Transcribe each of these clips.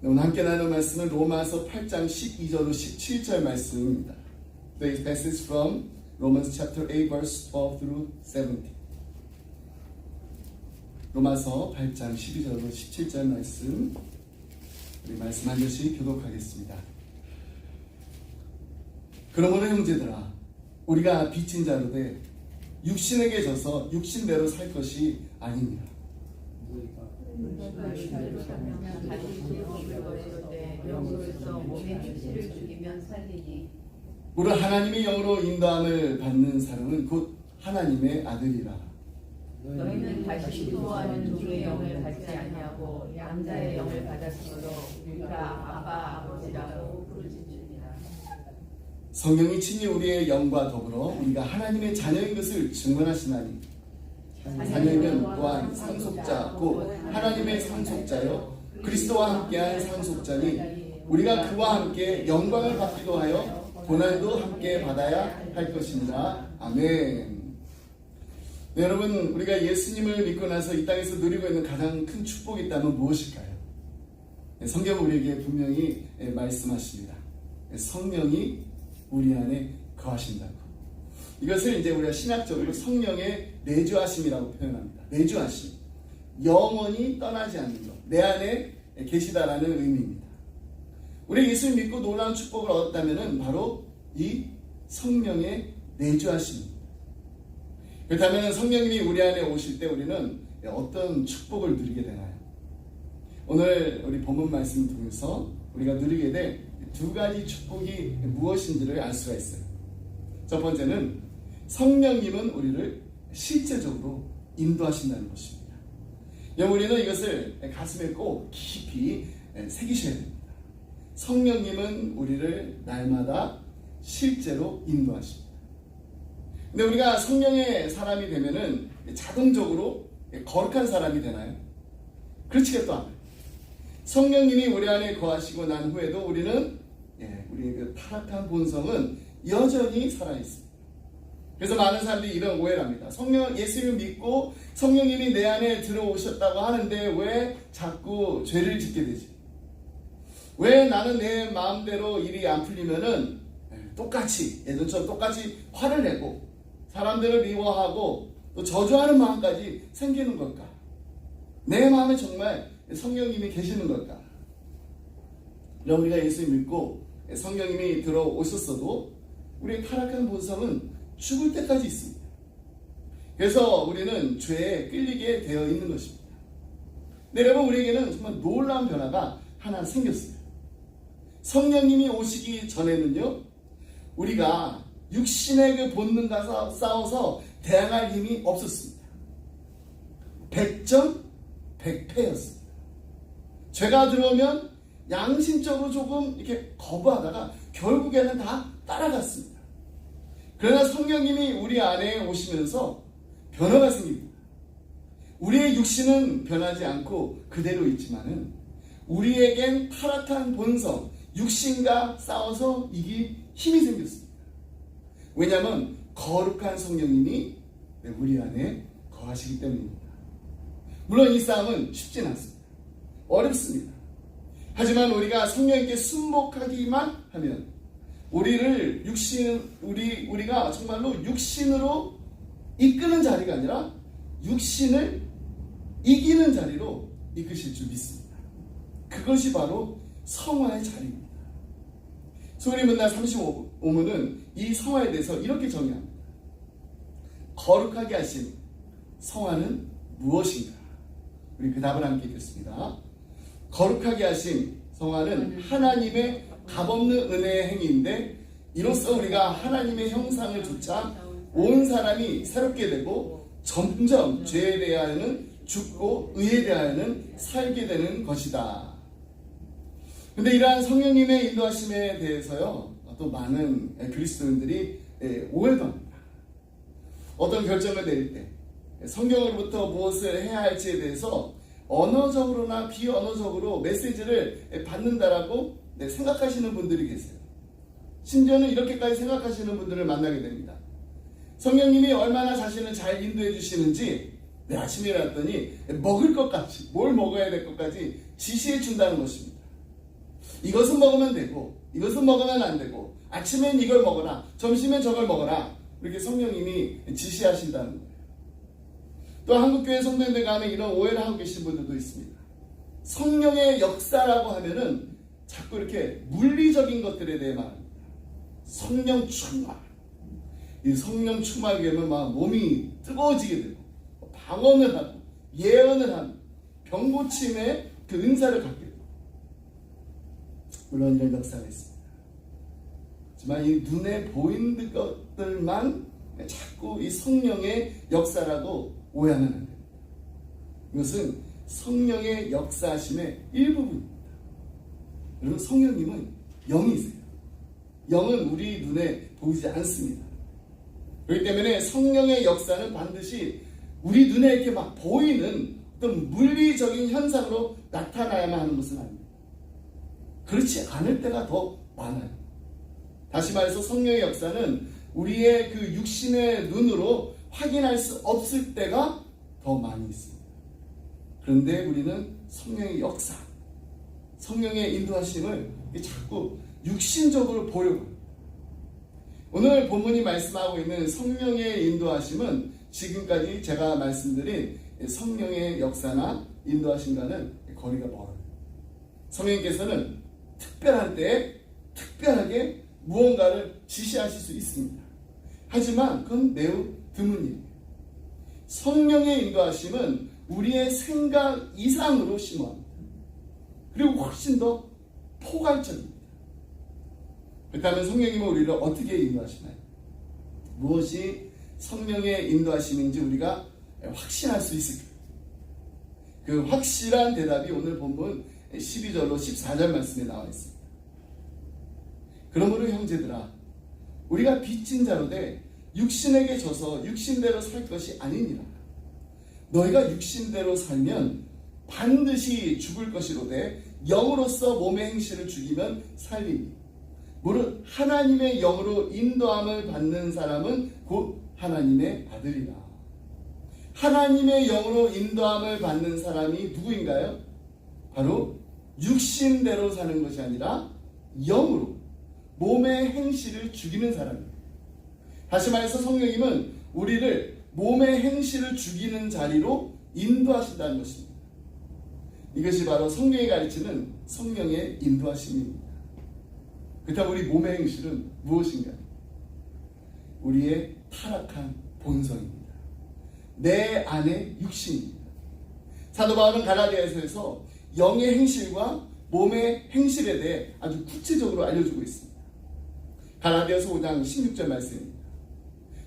오늘 함께 나눌 말씀은 로마서 8장 12절로 17절 말씀입니다. The passage from Romans chapter 8 verse 12 through 17. 로마서 8장 12절로 17절 말씀, 우리 말씀 한 절씩 교독하겠습니다. 그러므로 형제들아, 우리가 빚진 자로 돼 육신에게 져서 육신대로 살 것이 아닙니다. 무릇 하나님의 영으로 인도함을 받는 사람은 곧 하나님의 아들이라. 너희는 다시 수호하는 종의 영을 받지 아니하고 양자의 영을 받았으므로 우리가 아바 아버지라고 부르짖으리라. 성령이 친히 우리의 영과 더불어 우리가 하나님의 자녀인 것을 증언하시나니, 자녀는 또한 상속자 곧 하나님의 상속자요 그리스도와 함께한 상속자니 우리가 그와 함께 영광을 받기도 하여 고난도 함께 받아야 할 것입니다. 아멘. 네, 여러분, 우리가 예수님을 믿고 나서 이 땅에서 누리고 있는 가장 큰 축복이 있다면 무엇일까요? 성경은 우리에게 분명히 말씀하십니다. 성령이 우리 안에 거하신다고. 이것을 이제 우리가 신학적으로 성령의 내주하심이라고 표현합니다. 내주하심. 영원히 떠나지 않는 것. 내 안에 계시다라는 의미입니다. 우리 예수를 믿고 놀라운 축복을 얻었다면 바로 이 성령의 내주하심입니다. 그렇다면 성령님이 우리 안에 오실 때 우리는 어떤 축복을 누리게 되나요? 오늘 우리 본문 말씀을 통해서 우리가 누리게 될 두 가지 축복이 무엇인지를 알 수가 있어요. 첫 번째는 성령님은 우리를 실제적으로 인도하신다는 것입니다. 우리는 이것을 가슴에 꼭 깊이 새기셔야 됩니다. 성령님은 우리를 날마다 실제로 인도하십니다. 근데 우리가 성령의 사람이 되면은 자동적으로 거룩한 사람이 되나요? 그렇지가 또 않아요. 성령님이 우리 안에 거하시고 난 후에도 우리는 우리의 그 타락한 본성은 여전히 살아있습니다. 그래서 많은 사람들이 이런 오해를 합니다. 예수님을 믿고 성령님이 내 안에 들어오셨다고 하는데 왜 자꾸 죄를 짓게 되지? 왜 나는 내 마음대로 일이 안 풀리면은 똑같이 예전처럼 똑같이 화를 내고 사람들을 미워하고 또 저주하는 마음까지 생기는 걸까? 내 마음에 정말 성령님이 계시는 걸까? 우리가 예수님 믿고 성령님이 들어오셨어도 우리의 타락한 본성은 죽을 때까지 있습니다. 그래서 우리는 죄에 끌리게 되어 있는 것입니다. 근데 여러분, 우리에게는 정말 놀라운 변화가 하나 생겼어요. 성령님이 오시기 전에는요, 우리가 육신의 그 본능과 싸워서 대항할 힘이 없었습니다. 100점 100패였습니다. 죄가 들어오면 양심적으로 조금 이렇게 거부하다가 결국에는 다 따라갔습니다. 그러나 성령님이 우리 안에 오시면서 변화가 생깁니다. 우리의 육신은 변하지 않고 그대로 있지만은 우리에겐 타락한 본성, 육신과 싸워서 이길 힘이 생겼습니다. 왜냐하면 거룩한 성령님이 우리 안에 거하시기 때문입니다. 물론 이 싸움은 쉽진 않습니다. 어렵습니다. 하지만 우리가 성령님께 순복하기만 하면 우리가 정말로 육신으로 이끄는 자리가 아니라 육신을 이기는 자리로 이끄실 줄 믿습니다. 그것이 바로 성화의 자리입니다. 소그리문나 35문은 이 성화에 대해서 이렇게 정의합니다. 거룩하게 하신 성화는 무엇인가? 우리 그 답을 함께 읽겠습니다. 거룩하게 하신 성화는 하나님의 값없는 은혜의 행위인데 이로써 우리가 하나님의 형상을 조차 온 사람이 새롭게 되고 점점 죄에 대하여는 죽고 의에 대하여는 살게 되는 것이다. 근데 이러한 성령님의 인도하심에 대해서요, 또 많은 그리스도인들이 오해도 합니다. 어떤 결정을 내릴 때 성경으로부터 무엇을 해야 할지에 대해서 언어적으로나 비언어적으로 메시지를 받는다라고 생각하시는 분들이 계세요. 심지어는 이렇게까지 생각하시는 분들을 만나게 됩니다. 성령님이 얼마나 자신을 잘 인도해 주시는지 내 아침에 일어났더니 먹을 것까지, 뭘 먹어야 될 것까지 지시해 준다는 것입니다. 이것은 먹으면 되고 이것은 먹으면 안 되고 아침엔 이걸 먹어라, 점심엔 저걸 먹어라, 이렇게 성령님이 지시하신다는 거예요. 또 한국교회 성도님들 가운데 이런 오해를 하고 계신 분들도 있습니다. 성령의 역사라고 하면은 자꾸 이렇게 물리적인 것들에 대해 말합니다. 성령 충만. 이 성령 충만하게 되면 막 몸이 뜨거워지게 되고 방언을 하고 예언을 하고 병고침의 그 은사를 갖게 되고, 물론 이런 역사가 있습니다. 하지만 이 눈에 보이는 것들만 자꾸 이 성령의 역사라고 오해하면 안 됩니다. 이것은 성령의 역사하심의 일부분입니다. 여러분, 성령님은 영이세요. 영은 우리 눈에 보이지 않습니다. 그렇기 때문에 성령의 역사는 반드시 우리 눈에 이렇게 막 보이는 어떤 물리적인 현상으로 나타나야만 하는 것은 아닙니다. 그렇지 않을 때가 더 많아요. 다시 말해서 성령의 역사는 우리의 그 육신의 눈으로 확인할 수 없을 때가 더 많이 있습니다. 그런데 우리는 성령의 역사, 성령의 인도하심을 자꾸 육신적으로 보려고 합니다. 오늘 본문이 말씀하고 있는 성령의 인도하심은 지금까지 제가 말씀드린 성령의 역사나 인도하심과는 거리가 멀어요. 성령님께서는 특별한 때에 특별하게 무언가를 지시하실 수 있습니다. 하지만 그건 매우 드문 일이에요. 성령의 인도하심은 우리의 생각 이상으로 심오합니다. 그리고 훨씬 더 포괄적입니다. 그렇다면 성령님은 우리를 어떻게 인도하시나요? 무엇이 성령의 인도하심인지 우리가 확신할 수 있을까요? 그 확실한 대답이 오늘 본문 12절로 14절 말씀에 나와 있습니다. 그러므로 형제들아, 우리가 빚진 자로 돼 육신에게 져서 육신대로 살 것이 아니니라. 너희가 육신대로 살면 반드시 죽을 것이로되 영으로서 몸의 행실을 죽이면 살리니, 무릇 하나님의 영으로 인도함을 받는 사람은 곧 하나님의 아들이라. 하나님의 영으로 인도함을 받는 사람이 누구인가요? 바로 육신대로 사는 것이 아니라 영으로 몸의 행실을 죽이는 사람입니다. 다시 말해서 성령님은 우리를 몸의 행실을 죽이는 자리로 인도하신다는 것입니다. 이것이 바로 성령이 가르치는 성령의 인도하심입니다. 그렇다면 우리 몸의 행실은 무엇인가요? 우리의 타락한 본성입니다. 내 안의 육신입니다. 사도 바울은 갈라디아서에서 영의 행실과 몸의 행실에 대해 아주 구체적으로 알려주고 있습니다. 갈라디아서 5장 16절 말씀입니다.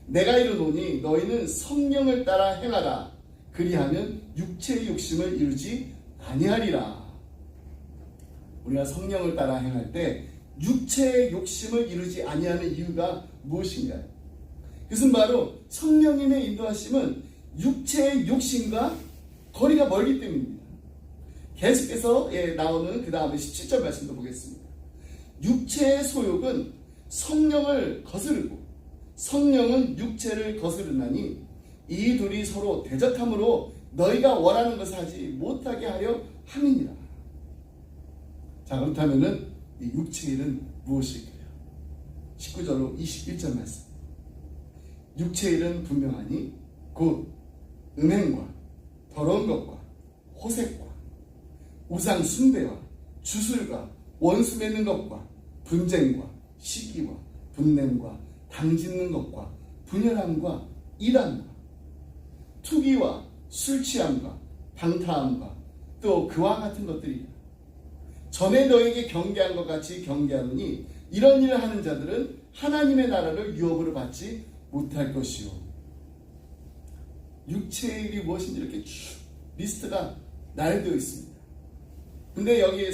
내가 이르노니 너희는 성령을 따라 행하라. 그리하면 육체의 욕심을 이루지 아니하리라. 우리가 성령을 따라 행할 때 육체의 욕심을 이루지 아니하는 이유가 무엇인가요? 그것은 바로 성령님의 인도하심은 육체의 욕심과 거리가 멀기 때문입니다. 계속해서 나오는 그 다음에 17절 말씀도 보겠습니다. 육체의 소욕은 성령을 거스르고 성령은 육체를 거스르나니 이 둘이 서로 대적함으로 너희가 원하는 것을 하지 못하게 하려 함이니라. 자, 그렇다면은 이 육체의 일은 무엇일까요? 19절로 21절 말씀. 육체의 일은 분명하니 곧 음행과 더러운 것과 호색과 우상 숭배와 주술과 원수 맺는 것과 분쟁과 시기와 분냄과 당짓는 것과 분열함과 이단과 투기와 술 취함과 방탕함과 또 그와 같은 것들이다. 전에 너에게 경계한 것 같이 경계하노니 이런 일을 하는 자들은 하나님의 나라를 유업으로 받지 못할 것이요. 육체의 일이 무엇인지 이렇게 쭉 리스트가 나열되어 있습니다. 근데 여기에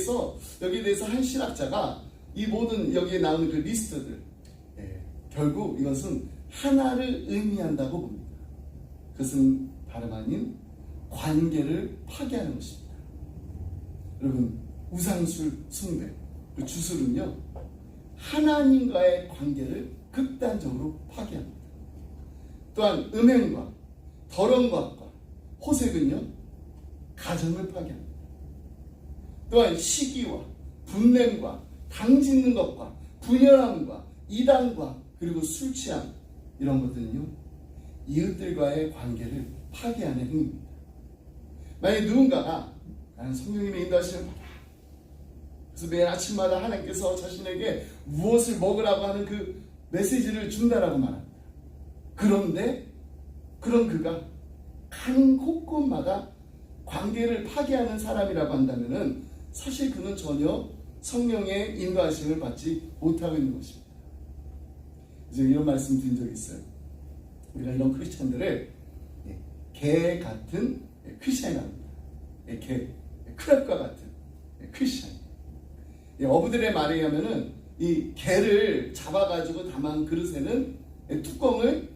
대해서 한 신학자가 이 모든 여기에 나오는 그 리스트들, 결국 이것은 하나를 의미한다고 봅니다. 그것은 다름 아닌 관계를 파괴하는 것입니다. 여러분, 우상술 숭배, 그 주술은요, 하나님과의 관계를 극단적으로 파괴합니다. 또한 음행과 더러운 것과 호색은요, 가정을 파괴합니다. 또한 시기와 분냄과 당짓는 것과 분열함과 이단과 그리고 술 취함, 이런 것들은요, 이웃들과의 관계를 파괴하는 행위입니다. 만약 누군가가 나는 성령님의 인도하심을 받아, 그래서 매일 아침마다 하나님께서 자신에게 무엇을 먹으라고 하는 그 메시지를 준다라고 말합니다. 그런데 그런 그가 가는 곳곳마다 관계를 파괴하는 사람이라고 한다면 사실 그는 전혀 성령의 인도하심을 받지 못하고 있는 것입니다. 이제 이런 말씀 드린 적이 있어요. 우리가 이런 크리스찬들을 개 같은 크리스찬이라고 합니다. 개, 크랩과 같은 크리스찬. 어부들의 말에 의하면은 이 개를 잡아가지고 담은 그릇에는 뚜껑을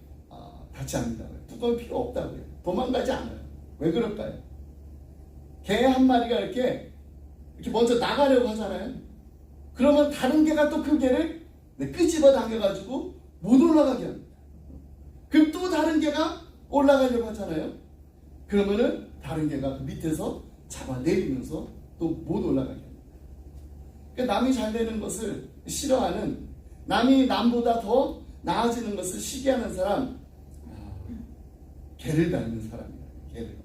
닫지 않는다고 해요. 뚜껑이 필요 없다고 해요. 도망가지 않아요. 왜 그럴까요? 개 한 마리가 이렇게 먼저 나가려고 하잖아요. 그러면 다른 개가 또 그 개를 끄집어 당겨가지고 못 올라가게 합니다. 그럼 또 다른 개가 올라가려고 하잖아요. 그러면은 다른 개가 그 밑에서 잡아내리면서 또 못 올라가게 합니다. 그러니까 남이 잘 되는 것을 싫어하는, 남이 남보다 더 나아지는 것을 시기하는 사람, 개를 닮은 사람이에요. 개를.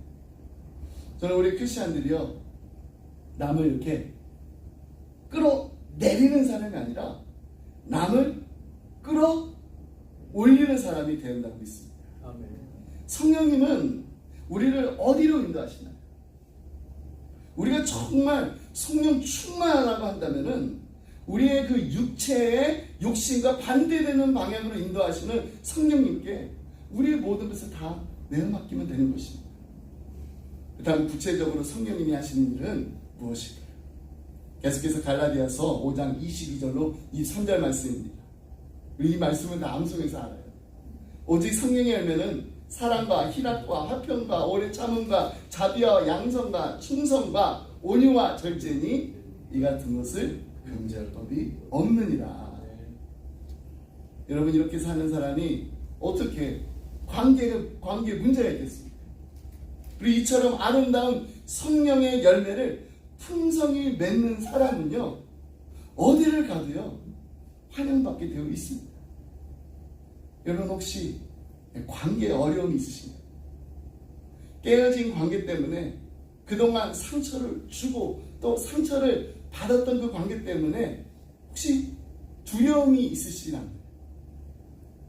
저는 우리 크리스찬들이요, 남을 이렇게 끌어내리는 사람이 아니라 남을 끌어올리는 사람이 되었다고 믿습니다. 아멘. 성령님은 우리를 어디로 인도하시나요? 우리가 정말 성령 충만하라고 한다면은 우리의 그 육체의 욕심과 반대되는 방향으로 인도하시는 성령님께 우리의 모든 것을 다 내어맡기면 되는 것입니다. 그 다음 구체적으로 성령님이 하시는 일은 무엇일까요? 계속해서 갈라디아서 5장 22절로 23절 말씀입니다. 우리 이 말씀을 다 암송해서 알아요. 오직 성령의 열매는 사랑과 희락과 화평과 오래 참음과 자비와 양성과 충성과 온유와 절제니 이 같은 것을 금지할 법이 없느니라. 여러분, 이렇게 사는 사람이 어떻게 관계 문제가 있겠습니까? 그리고 이처럼 아름다운 성령의 열매를 풍성히 맺는 사람은요, 어디를 가도요 환영받게 되어 있습니다. 여러분, 혹시 관계에 어려움이 있으신가요? 깨어진 관계 때문에 그동안 상처를 주고 또 상처를 받았던 그 관계 때문에 혹시 두려움이 있으시나요?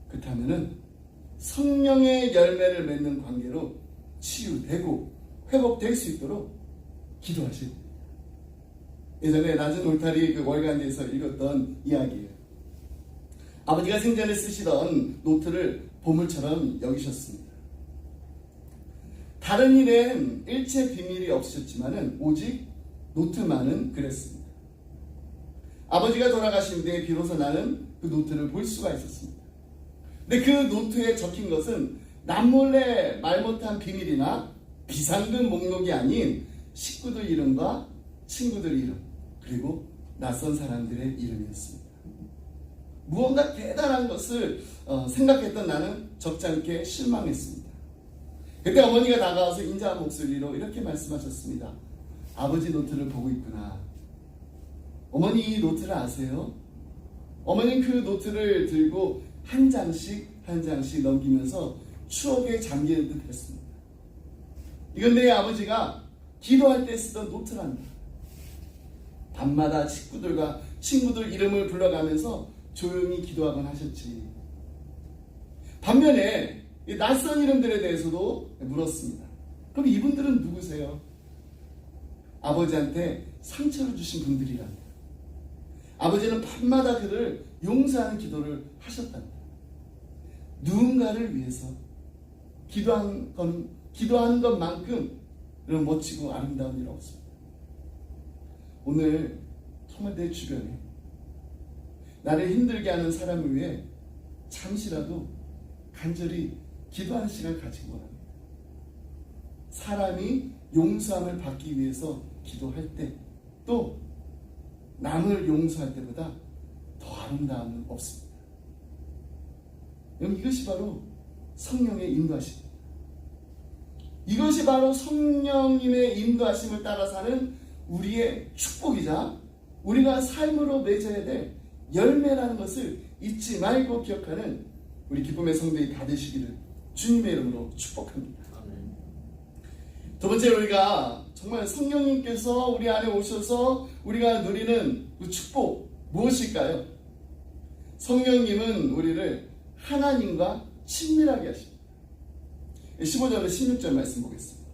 그렇다면 성령의 열매를 맺는 관계로 치유되고 회복될 수 있도록 기도하셔야 됩니다. 예전에 낮은 울타리 그 월간지에서 읽었던 이야기예요. 아버지가 생전에 쓰시던 노트를 보물처럼 여기셨습니다. 다른 일엔 일체 비밀이 없으셨지만은 오직 노트만은 그랬습니다. 아버지가 돌아가신 뒤에 비로소 나는 그 노트를 볼 수가 있었습니다. 근데 그 노트에 적힌 것은 남몰래 말 못한 비밀이나 비상금 목록이 아닌 식구들 이름과 친구들 이름, 그리고 낯선 사람들의 이름이었습니다. 무언가 대단한 것을 생각했던 나는 적잖게 실망했습니다. 그때 어머니가 다가와서 인자한 목소리로 이렇게 말씀하셨습니다. 아버지 노트를 보고 있구나. 어머니 이 노트를 아세요? 어머니는 그 노트를 들고 한 장씩 한 장씩 넘기면서 추억에 잠기는 듯 했습니다. 이건 내 아버지가 기도할 때 쓰던 노트랍니다. 밤마다 식구들과 친구들 이름을 불러가면서 조용히 기도하곤 하셨지. 반면에 낯선 이름들에 대해서도 물었습니다. 그럼 이분들은 누구세요? 아버지한테 상처를 주신 분들이랍니다. 아버지는 밤마다 그를 용서하는 기도를 하셨답니다. 누군가를 위해서 기도한 것만큼 그런 멋지고 아름다운 일 없습니다. 오늘 정말 내 주변에 나를 힘들게 하는 사람을 위해 잠시라도 간절히 기도하는 시간을 가지기 원합니다. 사람이 용서함을 받기 위해서 기도할 때 또 남을 용서할 때보다 더 아름다움은 없습니다. 여러분, 이것이 바로 성령의 인도하십니다. 이것이 바로 성령님의 인도하심을 따라 사는 우리의 축복이자 우리가 삶으로 맺어야 될 열매라는 것을 잊지 말고 기억하는 우리 기쁨의 성도이 다 되시기를 주님의 이름으로 축복합니다. 두 번째, 우리가 정말 성령님께서 우리 안에 오셔서 우리가 누리는 그 축복 무엇일까요? 성령님은 우리를 하나님과 친밀하게 하십니다. 15절로 16절 말씀 보겠습니다.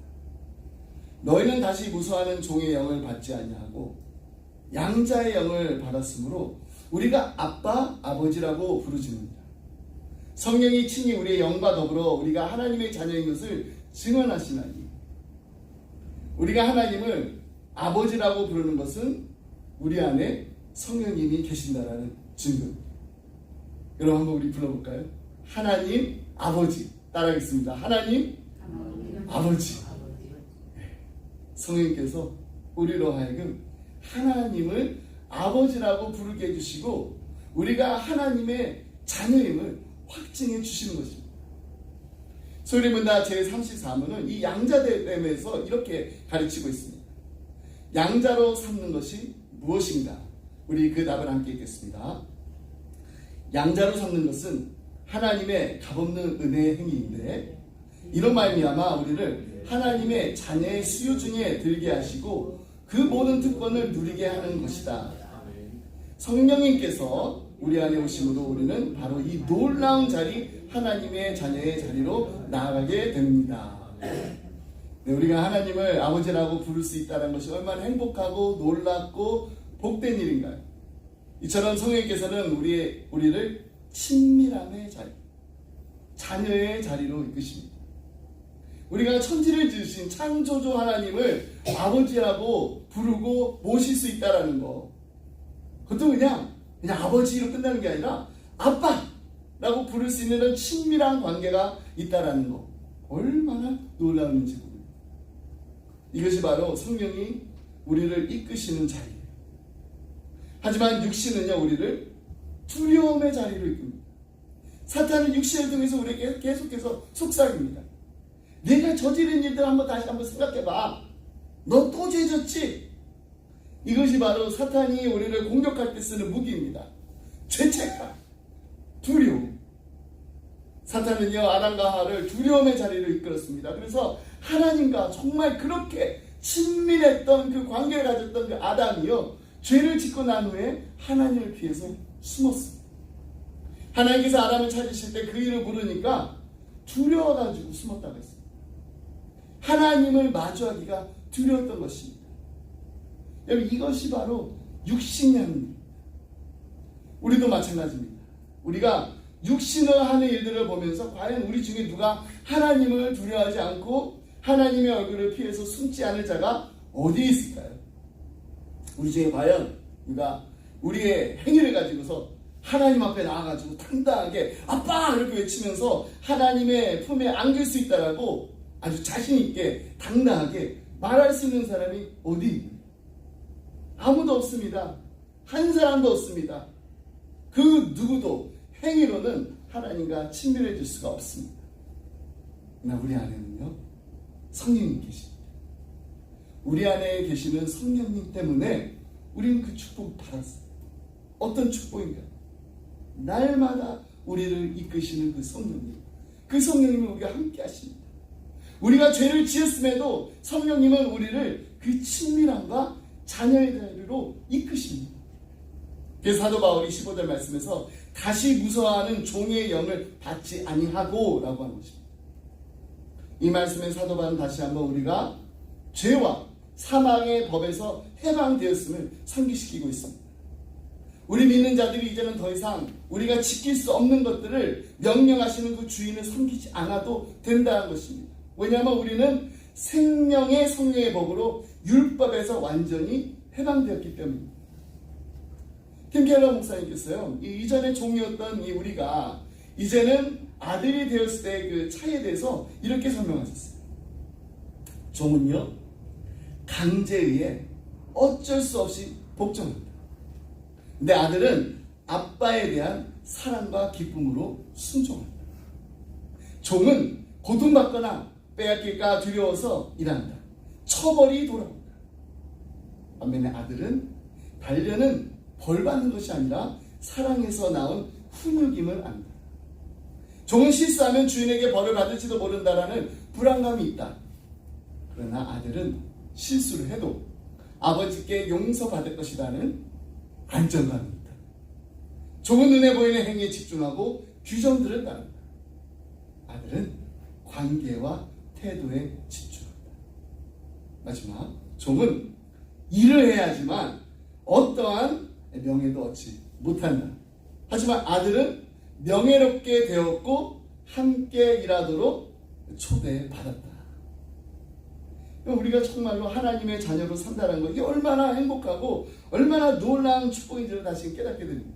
너희는 다시 무서워하는 종의 영을 받지 아니하고 양자의 영을 받았으므로 우리가 아빠, 아버지라고 부르짖는다. 성령이 친히 우리의 영과 더불어 우리가 하나님의 자녀인 것을 증언하시나니, 우리가 하나님을 아버지라고 부르는 것은 우리 안에 성령님이 계신다라는 증거입니다. 여러분 한번 우리 불러볼까요? 하나님 아버지. 따라하겠습니다. 하나님 아버지. 성령님께서 우리로 하여금 하나님을 아버지라고 부르게 해주시고 우리가 하나님의 자녀임을 확증해 주시는 것입니다. 소리문답 제34문은 이 양자됨에서 이렇게 가르치고 있습니다. 양자로 삼는 것이 무엇인가? 우리 그 답을 함께 읽겠습니다. 양자로 삼는 것은 하나님의 값없는 은혜의 행위인데, 이로 말미암아 우리를 하나님의 자녀의 수요 중에 들게 하시고 그 모든 특권을 누리게 하는 것이다. 성령님께서 우리 안에 오심으로 우리는 바로 이 놀라운 자리, 하나님의 자녀의 자리로 나아가게 됩니다. 네, 우리가 하나님을 아버지라고 부를 수 있다는 것이 얼마나 행복하고 놀랍고 복된 일인가요? 이처럼 성령님께서는 우리를 친밀함의 자리, 자녀의 자리로 이끄십니다. 우리가 천지를 지으신 창조주 하나님을 아버지라고 부르고 모실 수 있다는 거, 그것도 그냥 아버지로 끝나는 게 아니라 아빠라고 부를 수 있는 친밀한 관계가 있다는 거, 얼마나 놀라운지 모릅니다. 이것이 바로 성령이 우리를 이끄시는 자리예요. 하지만 육신은요, 우리를 두려움의 자리로 이끕니다. 사탄은 육신을 통해서 우리에게 계속해서 속삭입니다. 내가 저지른 일들 다시 한번 생각해봐. 너 또 죄졌지? 이것이 바로 사탄이 우리를 공격할 때 쓰는 무기입니다. 죄책감, 두려움. 사탄은요, 아담과 하와를 두려움의 자리로 이끌었습니다. 그래서 하나님과 정말 그렇게 친밀했던 그 관계를 가졌던 그 아담이요, 죄를 짓고 난 후에 하나님을 피해서 숨었습니다. 하나님께서 아담을 찾으실 때 그 이름을 부르니까 두려워가지고 숨었다고 했습니다. 하나님을 마주하기가 두려웠던 것입니다. 여러분, 이것이 바로 육신이 하는 일입니다. 우리도 마찬가지입니다. 우리가 육신을 하는 일들을 보면서 과연 우리 중에 누가 하나님을 두려워하지 않고 하나님의 얼굴을 피해서 숨지 않을 자가 어디에 있을까요? 우리 중에 과연 누가 우리의 행위를 가지고서 하나님 앞에 나와가지고 당당하게 아빠! 이렇게 외치면서 하나님의 품에 안길 수 있다라고 아주 자신 있게 당당하게 말할 수 있는 사람이 어디 있나요? 아무도 없습니다. 한 사람도 없습니다. 그 누구도 행위로는 하나님과 친밀해질 수가 없습니다. 그러나 우리 안에는요, 성령님 계십니다. 우리 안에 계시는 성령님 때문에 우리는 그 축복을 받았어요. 어떤 축복인가요? 날마다 우리를 이끄시는 그 성령님. 그 성령님은 우리가 함께 하십니다. 우리가 죄를 지었음에도 성령님은 우리를 그 친밀함과 자녀의 자리로 이끄십니다. 그래서 사도 바울이 15절 말씀에서 다시 무서워하는 종의 영을 받지 아니하고 라고 하는 것입니다. 이 말씀에 사도 바울은 다시 한번 우리가 죄와 사망의 법에서 해방되었음을 상기시키고 있습니다. 우리 믿는 자들이 이제는 더 이상 우리가 지킬 수 없는 것들을 명령하시는 그 주인을 섬기지 않아도 된다는 것입니다. 왜냐하면 우리는 생명의 성령의 법으로 율법에서 완전히 해방되었기 때문입니다. 팀 켈러 목사님께서요, 이전에 종이었던 우리가 이제는 아들이 되었을 때 그 차이에 대해서 이렇게 설명하셨어요. 종은요, 강제에 의해 어쩔 수 없이 복종합니다. 근데 아들은 아빠에 대한 사랑과 기쁨으로 순종합니다. 종은 고통받거나 빼앗길까 두려워서 일한다. 처벌이 돌아온다. 반면에 아들은 반려는 벌 받는 것이 아니라 사랑에서 나온 훈육임을 안다. 종은 실수하면 주인에게 벌을 받을지도 모른다라는 불안감이 있다. 그러나 아들은 실수를 해도 아버지께 용서받을 것이라는 안정감이 있다. 종은 눈에 보이는 행위에 집중하고 규정들을 따른다. 아들은 관계와 태도에 집중한다. 마지막, 종은 일을 해야지만 어떠한 명예도 얻지 못한다. 하지만 아들은 명예롭게 되었고 함께 일하도록 초대받았다. 우리가 정말로 하나님의 자녀로 산다는 것, 이게 얼마나 행복하고 얼마나 놀라운 축복인지를 다시 깨닫게 됩니다.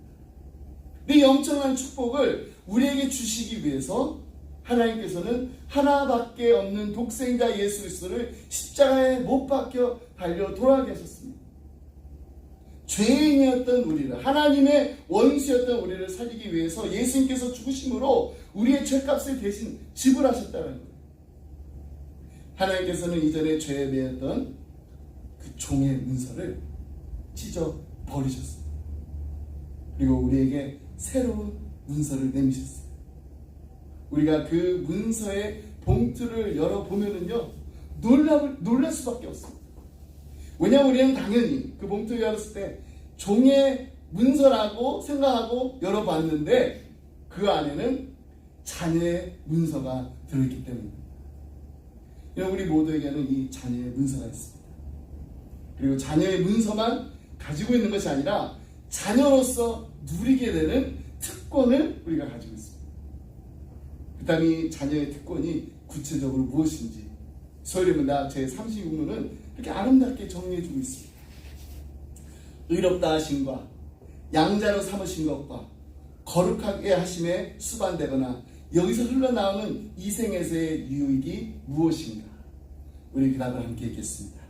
이 엄청난 축복을 우리에게 주시기 위해서 하나님께서는 하나밖에 없는 독생자 예수 그리스도를 십자가에 못 박혀 달려 돌아가게 하셨습니다. 죄인이었던 우리를, 하나님의 원수였던 우리를 살리기 위해서 예수님께서 죽으심으로 우리의 죄값을 대신 지불하셨다는 거예요. 하나님께서는 이전에 죄에 매였던 그 종의 문서를 찢어 버리셨습니다. 그리고 우리에게 새로운 문서를 내미셨어요. 우리가 그 문서의 봉투를 열어보면은요, 놀랄 수밖에 없습니다. 왜냐하면 우리는 당연히 그 봉투를 열었을 때 종의 문서라고 생각하고 열어봤는데 그 안에는 자녀의 문서가 들어있기 때문입니다. 우리 모두에게는 이 자녀의 문서가 있습니다. 그리고 자녀의 문서만 가지고 있는 것이 아니라 자녀로서 누리게 되는 특권을 우리가 가지고 있습니다. 그 다음 이 자녀의 특권이 구체적으로 무엇인지 소리문답 제36문은 이렇게 아름답게 정리해주고 있습니다. 의롭다 하심과 양자로 삼으신 것과 거룩하게 하심에 수반되거나 여기서 흘러나오는 이 생에서의 유익이 무엇인가? 우리 그 답을 함께 읽겠습니다.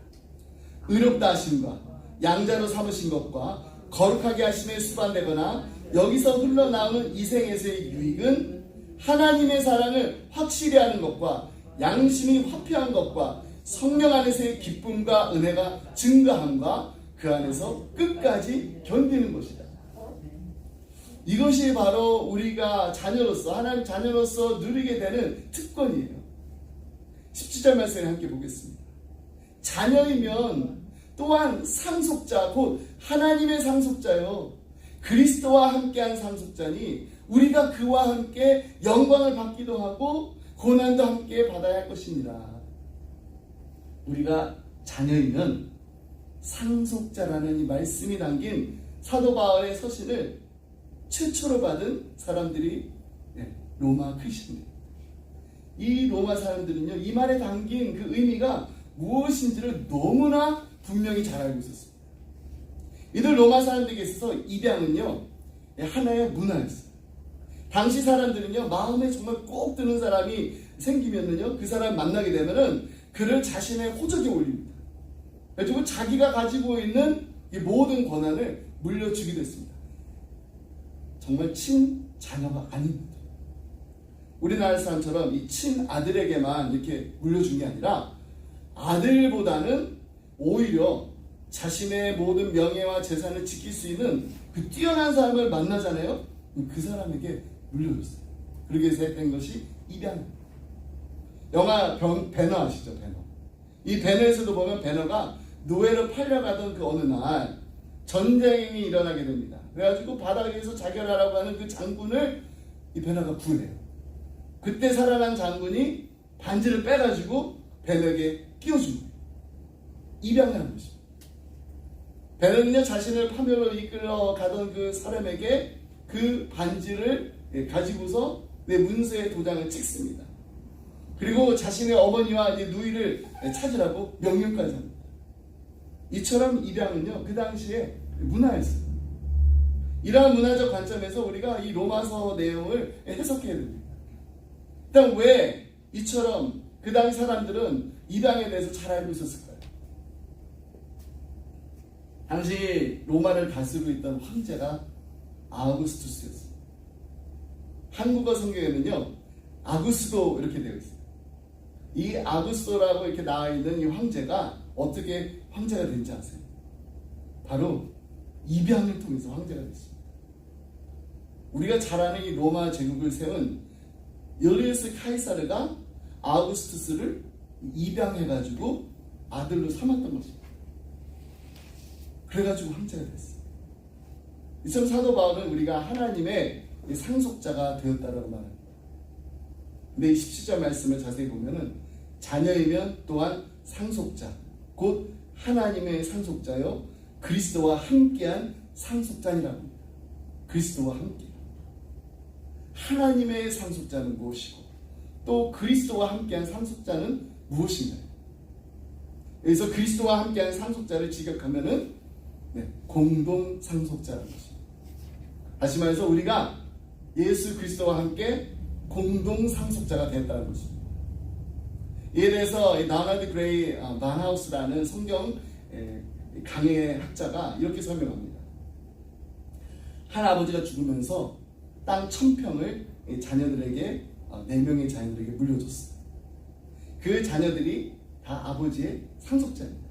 의롭다 하심과 양자로 삼으신 것과 거룩하게 하심에 수반되거나 여기서 흘러나오는 이 생에서의 유익은 하나님의 사랑을 확실히 하는 것과 양심이 화평한 것과 성령 안에서의 기쁨과 은혜가 증가함과 그 안에서 끝까지 견디는 것이다. 이것이 바로 우리가 자녀로서, 하나님 자녀로서 누리게 되는 특권이에요. 17절 말씀을 함께 보겠습니다. 자녀이면 또한 상속자, 곧 하나님의 상속자요, 그리스도와 함께한 상속자니 우리가 그와 함께 영광을 받기도 하고 고난도 함께 받아야 할 것입니다. 우리가 자녀이면 상속자라는 이 말씀이 담긴 사도 바울의 서신을 최초로 받은 사람들이 로마 크리스천입니다. 이 로마 사람들은요, 이 말에 담긴 그 의미가 무엇인지를 너무나 분명히 잘 알고 있었습니다. 이들 로마 사람들에게 있어서 입양은요, 하나의 문화였어요. 당시 사람들은요, 마음에 정말 꼭 드는 사람이 생기면은요, 그 사람 만나게 되면은 그를 자신의 호적에 올립니다. 그리고 자기가 가지고 있는 이 모든 권한을 물려주기도 했습니다. 정말 친자녀가 아닙니다. 우리나라 사람처럼 이 친아들에게만 이렇게 물려준 게 아니라 아들보다는 오히려 자신의 모든 명예와 재산을 지킬 수 있는 그 뛰어난 사람을 만나잖아요. 그 사람에게 물려줬어요. 그러기 위해서 했던 것이 입양입니다. 영화 배너 아시죠? 배너. 이 배너에서도 보면 배너가 노예로 팔려가던 그 어느 날 전쟁이 일어나게 됩니다. 그래가지고 바닥에서 자결하라고 하는 그 장군을 이 배너가 구해요. 그때 살아난 장군이 반지를 빼가지고 배너에게 끼워준 거예요. 입양을 한 것입니다. 배너는요, 자신을 파멸로 이끌어 가던 그 사람에게 그 반지를 가지고서 내 문서에 도장을 찍습니다. 그리고 자신의 어머니와 누이를 찾으라고 명령까지 합니다. 이처럼 입양은요, 그 당시에 문화였어요. 이러한 문화적 관점에서 우리가 이 로마서 내용을 해석해야 됩니다. 일단 왜 이처럼 그 당시 사람들은 입양에 대해서 잘 알고 있었을까요? 당시 로마를 다스리고 있던 황제가 아우구스투스였습니다. 한국어 성경에는요, 아구스도 이렇게 되어 있어요. 이 아구스토라고 이렇게 나와 있는 이 황제가 어떻게 황제가 된지 아세요? 바로 입양을 통해서 황제가 됐습니다. 우리가 잘 아는 이 로마 제국을 세운 율리우스 카이사르가 아우구스투스를 입양해가지고 아들로 삼았던 것입니다. 그래가지고 황제가 됐어요. 이처럼 사도 바울은 우리가 하나님의 상속자가 되었다라고 말합니다. 근데 이 17절 말씀을 자세히 보면은 자녀이면 또한 상속자, 곧 하나님의 상속자요 그리스도와 함께한 상속자니라고 합니다. 그리스도와 함께. 하나님의 상속자는 무엇이고 또 그리스도와 함께한 상속자는 무엇인가요? 여기서 그리스도와 함께한 상속자를 직역하면은 공동 상속자라는 것입니다. 다시 말해서 우리가 예수 그리스도와 함께 공동 상속자가 됐다는 것입니다. 이에 대해서 나우나드 그레이 반하우스라는 성경 강의 학자가 이렇게 설명합니다. 한 아버지가 죽으면서 땅 1000평을 자녀들에게 4명의 자녀들에게 물려줬어요. 그 자녀들이 다 아버지의 상속자입니다.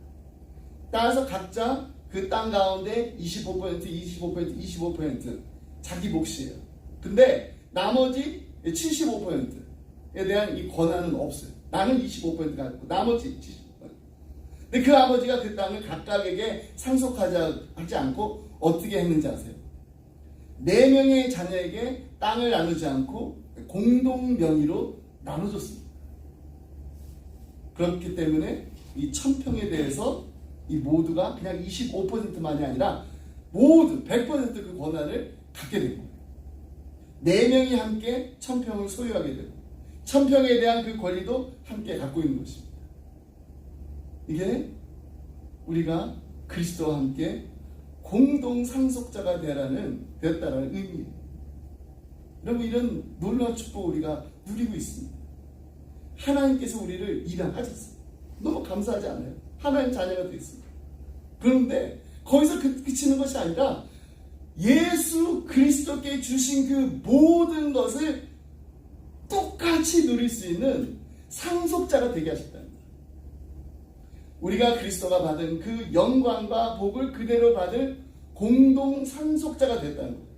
따라서 각자 그 땅 가운데 25%, 25% 자기 몫이에요. 근데 나머지 75%에 대한 이 권한은 없어요. 나는 25% 갖고 나머지 75%. 근데 그 아버지가 그 땅을 각각에게 상속하지 않고 어떻게 했는지 아세요? 4명의 자녀에게 땅을 나누지 않고 공동 명의로 나눠줬습니다. 그렇기 때문에 이 1000평에 대해서 이 모두가 그냥 25%만이 아니라 모두 100% 그 권한을 갖게 된 거예요. 4명이 함께 1000평을 소유하게 되고 1000평에 대한 그 권리도 함께 갖고 있는 것입니다. 이게 우리가 그리스도와 함께 공동 상속자가 되었다는 의미예요. 여러분, 이런 놀라운 축복을 우리가 누리고 있습니다. 하나님께서 우리를 입양하셨어요. 너무 감사하지 않아요? 하나님 자녀가 되었습니다. 그런데 거기서 그치는 것이 아니라 예수 그리스도께 주신 그 모든 것을 똑같이 누릴 수 있는 상속자가 되게 하셨다는 거예요. 우리가 그리스도가 받은 그 영광과 복을 그대로 받을 공동 상속자가 됐다는 거예요.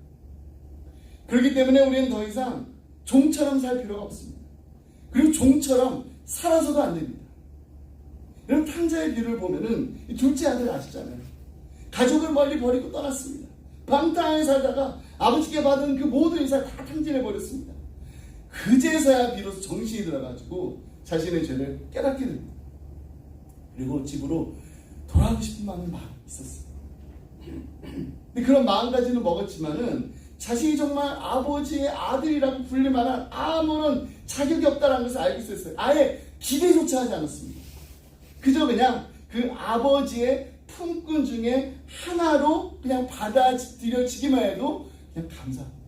그렇기 때문에 우리는 더 이상 종처럼 살 필요가 없습니다. 그리고 종처럼 살아서도 안 됩니다. 여러분, 탕자의 비유를 보면은 둘째 아들 아시잖아요. 가족을 멀리 버리고 떠났습니다. 방탕하게 살다가 아버지께 받은 그 모든 인사를 다 탕진해 버렸습니다. 그제서야 비로소 정신이 들어가지고 자신의 죄를 깨닫게 됩니다. 그리고 집으로 돌아가고 싶은 마음이 막 있었어요. 근데 그런 마음까지는 먹었지만은 자신이 정말 아버지의 아들이라고 불릴 만한 아무런 자격이 없다는 것을 알고 있었어요. 아예 기대조차 하지 않았습니다. 그저 그냥 그 아버지의 품꾼 중에 하나로 그냥 받아들여지기만 해도 그냥 감사합니다.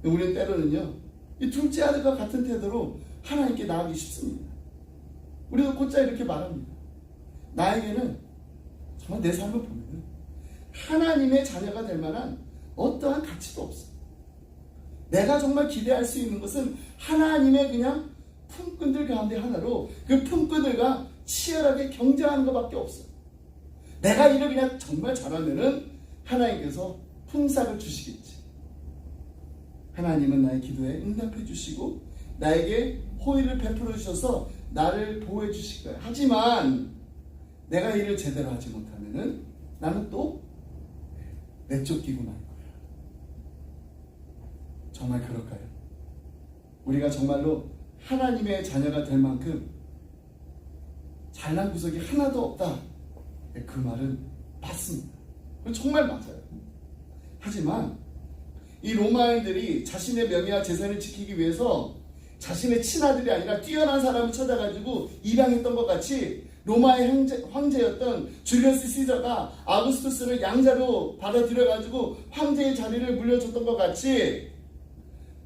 우리는 때로는요, 이 둘째 아들과 같은 태도로 하나님께 나아가기 쉽습니다. 우리도 곧잘 이렇게 말합니다. 나에게는 정말 내 삶을 보면 하나님의 자녀가 될 만한 어떠한 가치도 없어요. 내가 정말 기대할 수 있는 것은 하나님의 그냥 품꾼들 가운데 하나로 그 품꾼들과 치열하게 경쟁하는 것밖에 없어요. 내가 일을 그냥 정말 잘하면은 하나님께서 품삯을 주시겠지. 하나님은 나의 기도에 응답해 주시고 나에게 호의를 베풀어 주셔서 나를 보호해 주실 거예요. 하지만 내가 일을 제대로 하지 못하면은 나는 또 내쫓기고 말 거야. 정말 그럴까요? 우리가 정말로 하나님의 자녀가 될 만큼 잘난 구석이 하나도 없다. 그 말은 맞습니다. 정말 맞아요. 하지만 이 로마인들이 자신의 명예와 재산을 지키기 위해서 자신의 친아들이 아니라 뛰어난 사람을 찾아가지고 입양했던 것 같이 로마의 황제였던 줄리어스 시저가 아구스투스를 양자로 받아들여가지고 황제의 자리를 물려줬던 것 같이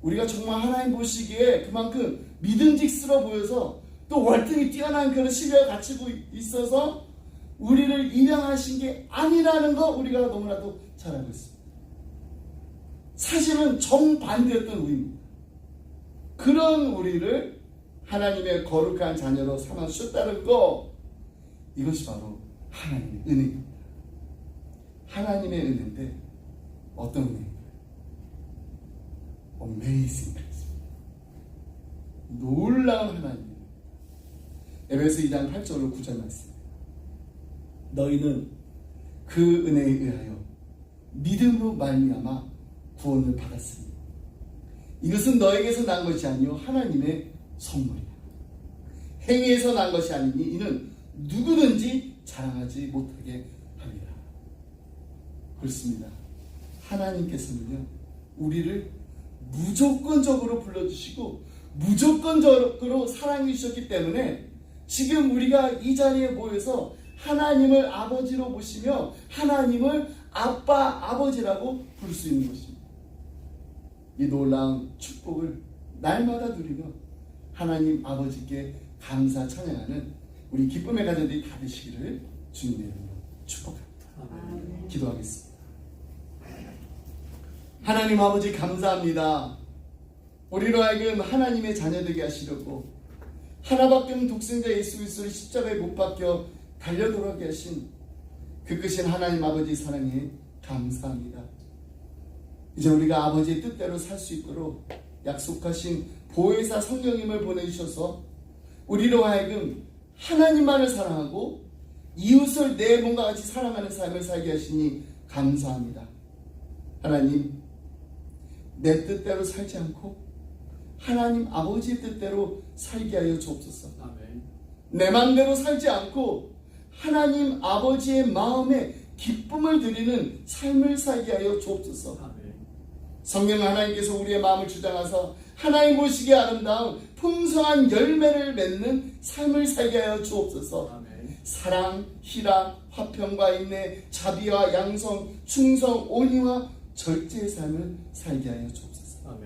우리가 정말 하나님 보시기에 그만큼 믿음직스러워 보여서 또 월등히 뛰어난 그런 신뢰를 갖추고 있어서 우리를 입양하신 게 아니라는 거 우리가 너무나도 잘 알고 있습니다. 사실은 정반대였던 우리입니다. 그런 우리를 하나님의 거룩한 자녀로 삼아주셨다는 거, 이것이 바로 하나님의 은혜입니다. 하나님의 은혜인데 어떤 은혜인가요? Amazing grace. 놀라운 하나님. 에베소 2장 8절로 9절 말씀. 너희는 그 은혜에 의하여 믿음으로 말미암아 구원을 받았으니 이것은 너에게서 난 것이 아니요 하나님의 선물이야. 행위에서 난 것이 아니니 이는 누구든지 자랑하지 못하게 합니다. 그렇습니다. 하나님께서는요 우리를 무조건적으로 불러주시고 무조건적으로 사랑해 주셨기 때문에 지금 우리가 이 자리에 모여서 하나님을 아버지로 보시며 하나님을 아빠, 아버지라고 부를 수 있는 것입니다. 이 놀라운 축복을 날마다 누리며 하나님 아버지께 감사 찬양하는 우리 기쁨의 가정들이 다 되시기를 주님의 이름으로 축복합니다. 기도하겠습니다. 하나님 아버지 감사합니다. 우리로 하여금 하나님의 자녀되게 하시려고 하나밖에 없는 독생자 예수 그리스도를 십자가에 못 박혀 달려 돌아가게 하신 그 크신 하나님 아버지 사랑에 감사합니다. 이제 우리가 아버지의 뜻대로 살 수 있도록 약속하신 보혜사 성령님을 보내주셔서 우리로 하여금 하나님만을 사랑하고 이웃을 내 몸과 같이 사랑하는 삶을 살게 하시니 감사합니다. 하나님, 내 뜻대로 살지 않고 하나님 아버지의 뜻대로 살게 하여 주옵소서. 내 마음대로 살지 않고 하나님 아버지의 마음에 기쁨을 드리는 삶을 살게 하여 주옵소서. 성령 하나님께서 우리의 마음을 주장하사 하나님 보시기에 아름다운 풍성한 열매를 맺는 삶을 살게 하여 주옵소서. 사랑, 희락, 화평과 인내, 자비와 양성, 충성, 온유와 절제의 삶을 살게 하여 주옵소서.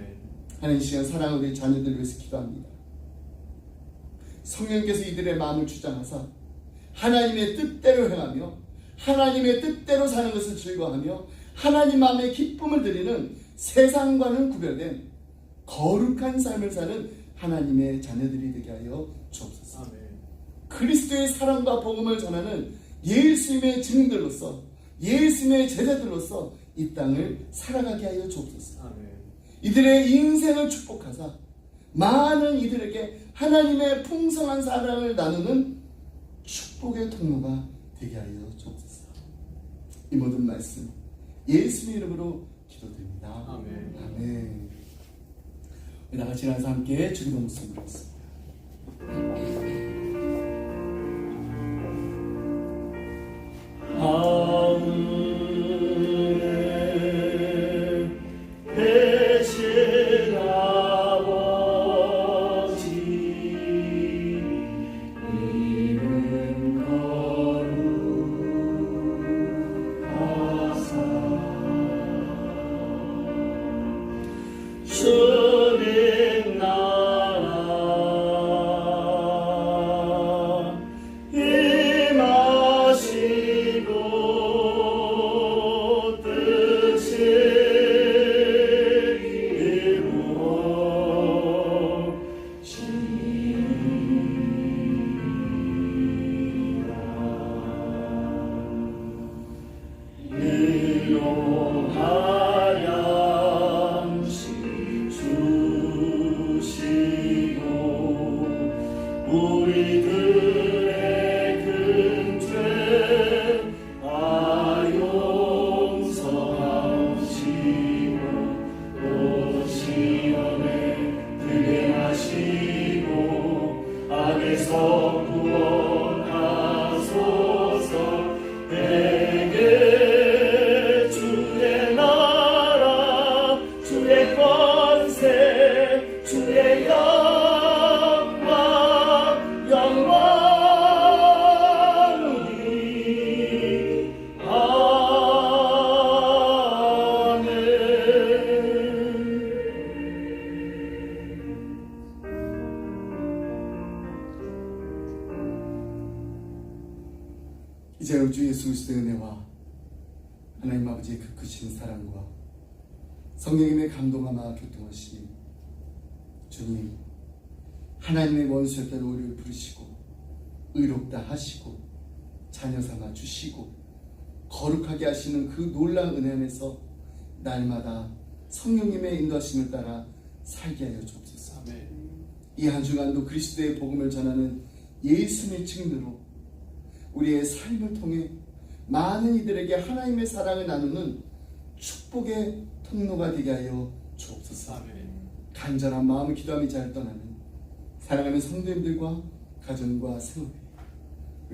하나님, 이 시간 사랑하는 우리 자녀들을 위해서 기도합니다. 성령께서 이들의 마음을 주장하사 하나님의 뜻대로 행하며 하나님의 뜻대로 사는 것을 즐거워하며 하나님 마음에 기쁨을 드리는 세상과는 구별된 거룩한 삶을 사는 하나님의 자녀들이 되게 하여 주옵소서. 그리스도의 사랑과 복음을 전하는 예수님의 증인들로서 예수님의 제자들로서 이 땅을 살아가게 하여 주옵소서. 이들의 인생을 축복하사 많은 이들에게 하나님의 풍성한 사랑을 나누는 축복의 통로가 되게 하여 주옵소서. 이 모든 말씀 예수님의 이름으로 기도드립니다. 아멘. 우리 다같이 일어나서 함께 주기도 목소리 부르겠습니다. 이제 우리 주 예수 그리스도의 은혜와 하나님 아버지의 그 크신 사랑과 성령님의 감동하마 교통하심 주님, 하나님의 원수였던 우리를 부르시고 의롭다 하시고 자녀 삼아 주시고 거룩하게 하시는 그 놀라운 은혜 안에서 날마다 성령님의 인도하심을 따라 살게 하여 주옵소서. 이 한 주간도 그리스도의 복음을 전하는 예수님의 증거로 우리의 삶을 통해 많은 이들에게 하나님의 사랑을 나누는 축복의 통로가 되게 하여 주옵소서. 간절한 마음을 기도하며 잘 떠나는 사랑하는 성도님들과 가정과 생활,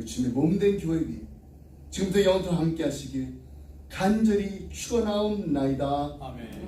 주님의 몸된 교회 위에 지금부터 영원토록 함께 하시길 간절히 축원하옵나이다. 아멘.